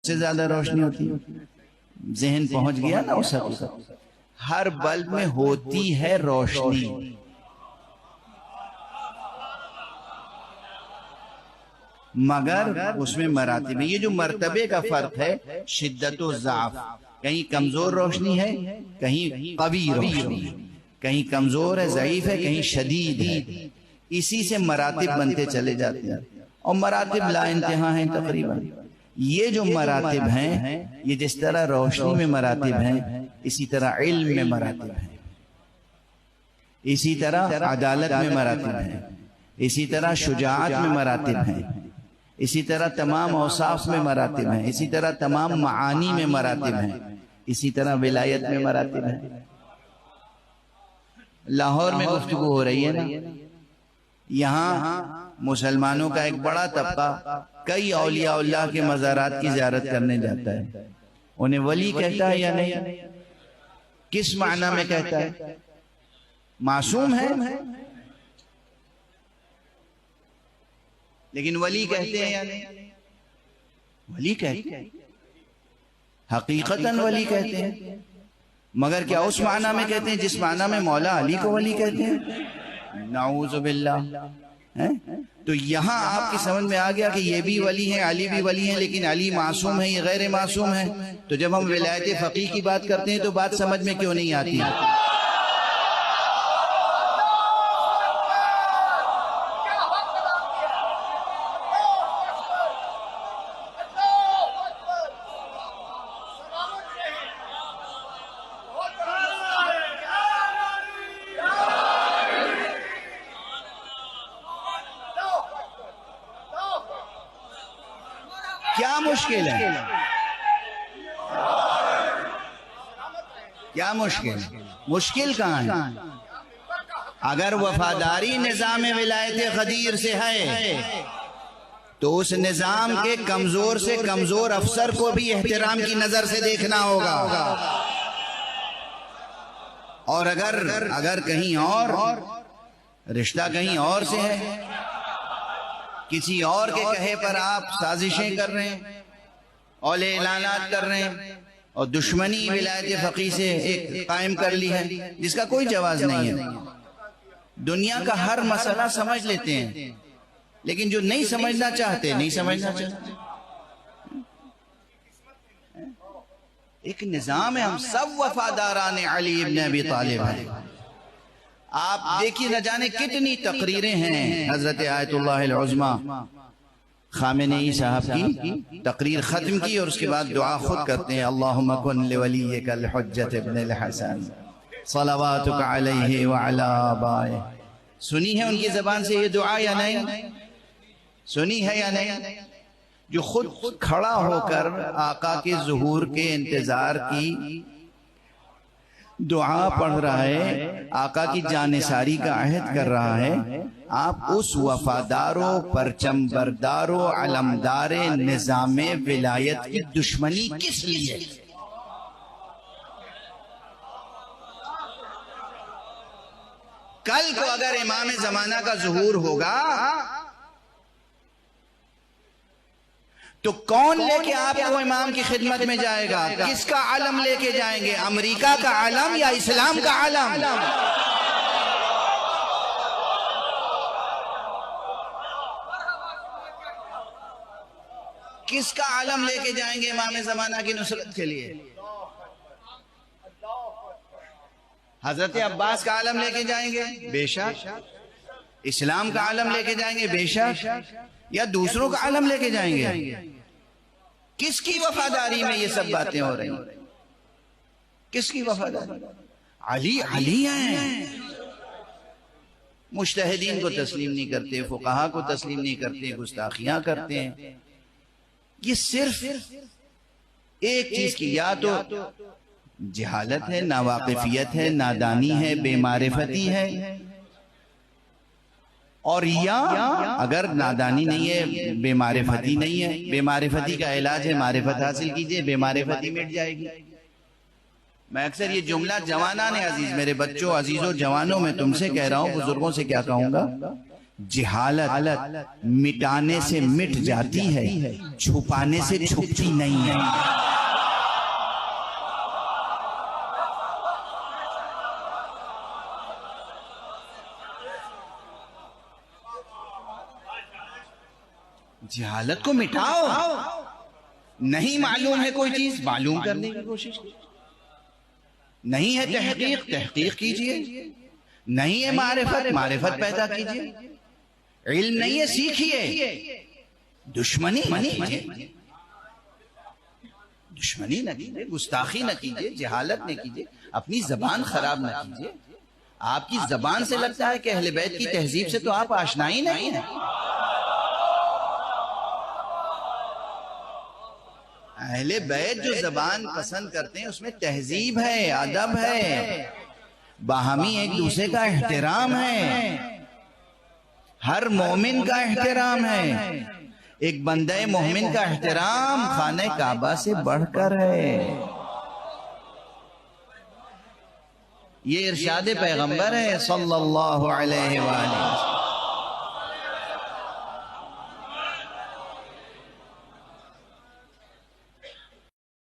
से ज्यादा रोशनी होती है। जहन पहुंच गया ना उस हकीकत। हर बल्ब में होती है रोशनी, मगर उसमें मरातिब है। ये जो मर्तबे का फर्क है, शिद्दत व ज़ाफ, कहीं कमजोर रोशनी है, कहीं कवी रोशनी है, कहीं कमजोर है, ज़ईफ है, कहीं शदीद है। इसी से मरातिब बनते चले जाते हैं और मरातिब ला इंतहा हैं तकरीबन। ये जो मरातिब हैं, ये जिस तरह रोशनी में मरातिब हैं, इसी तरह इल्म में मरातिब हैं, इसी तरह अदालत में मरातिब हैं, इसी तरह शुजाअत में मरातिब हैं, इसी तरह तमाम औसाफ में मरातिब हैं, इसी तरह तमाम मानी में मरातिब हैं, इसी तरह विलायत में मरातिब हैं। लाहौर में गुफ्तगू हो रही है ना, यहाँ मुसलमानों का एक बड़ा तबका कई औलिया अल्लाह के मज़ारात की ज़ियारत करने जाता है। उन्हें वली कहता है या नहीं? किस माना में कहता है? मासूम है लेकिन वली कहते हैं या नहीं? वली कहते हैं, हकीकतन वली कहते हैं, मगर क्या उस माना में कहते हैं जिस माना में मौला अली को वली कहते हैं? नाऊज़ु बिल्लाह। तो यहाँ आपकी समझ में आ गया कि ये भी वली हैं, अली भी वली हैं, लेकिन अली मासूम है, ये गैर मासूम है। तो जब हम विलायत फ़क़ीह की बात करते हैं तो बात समझ में क्यों नहीं आती? क्या मुश्किल है? क्या मुश्किल? मुश्किल कहाँ है? अगर वफादारी निज़ाम विलायत ग़दीर से है तो उस निज़ाम के कमजोर से कमजोर अफसर को भी एहतराम की नजर से देखना होगा। और अगर कहीं और रिश्ता कहीं और से है, किसी और के कहे पर आप साजिशें कर रहे हैं, औले ऐलानात कर रहे हैं और दुश्मनी विलायत फ़क़ीह से एक कायम कर ली है जिसका कोई जवाज नहीं है। दुनिया का हर मसला समझ लेते हैं, लेकिन जो नहीं समझना चाहते नहीं समझना चाहते। एक निज़ाम है, हम सब वफादारान अली इब्न अबी तालिब हैं। आप देखिए न जाने कितनी तकरीरें हैं। हजरत आयतुल्लाह अल-उज़्मा खामेनेई साहब की तकरीर खत्म की और उसके बाद दुआ खुद करते हैं, अल्लाहुम्मा कुन लिवलिय्यिकल हुज्जत इब्न अल-हसन सलवातुका अलैहि व अला आबाए। सुनी है उनकी जबान से ये दुआ या नहीं? सुनी है या नहीं? जो खुद खड़ा होकर आका के ज़ुहूर के इंतजार की दुआ पढ़ रहा है, आका की जानिसारी का अहद कर रहा है, आप उस वफादारो परचम बरदारो अलमदारे निज़ामे विलायत की दुश्मनी किस लिए? कल को अगर इमाम ज़माना का ज़ुहूर होगा तो कौन लेके आपको इमाम की खिदमत में जाएगा? किसका आलम लेके जाएंगे? अमेरिका का आलम या इस्लाम का आलम? किसका आलम लेके जाएंगे इमाम ज़माना की नुसरत के लिए? हजरत अब्बास का आलम लेके जाएंगे बेशक, इस्लाम का आलम लेके जाएंगे बेशक, या दूसरों का आलम लेके जाएंगे? किसकी वफादारी में ये सब बातें हो रही? किसकी वफादारी? अली अली हैं। मुज्तहिदीन को तस्लीम नहीं करते, फुक़हा को तस्लीम नहीं करते, गुस्ताखियां करते हैं। ये सिर्फ एक चीज की, या तो जहालत है, नावाकिफियत है, नादानी है, बेमारिफती है, और या अगर नादानी नहीं है, बेमारिफती नहीं है, बेमारिफती का इलाज है मारिफत हासिल कीजिए, बेमारिफती मिट जाएगी। मैं अक्सर ये जुमला जवाना ने अजीज, मेरे बच्चों अजीजों जवानों में तुमसे कह रहा हूँ, बुजुर्गों से क्या कहूंगा, जहालत मिटाने से मिट जाती है, छुपाने से छुपती नहीं है। जहालत को मिटाओ। नहीं मालूम है कोई चीज, मालूम करने की कोशिश कीजिए। नहीं है तहकीक कीजिए। नहीं है मारिफत पैदा कीजिए। इल्म नहीं है, सीखिए। दुश्मनी न कीजिए, गुस्ताखी न कीजिए, जहालत न कीजिए, अपनी जबान खराब न कीजिए। आपकी जबान से लगता है कि अहले बैत की तहजीब से तो आप आशना ही नहीं है। अहले बैत जो जबान पसंद करते हैं उसमें तहजीब है, अदब है, बाहमी एक दूसरे का एहतराम है, हर मोमिन का एहतराम है। एक बंदे मोमिन का एहतराम खाने काबा से बढ़कर है। ये इरशाद पैगंबर है सल्लल्लाहु अलैहि वसल्लम।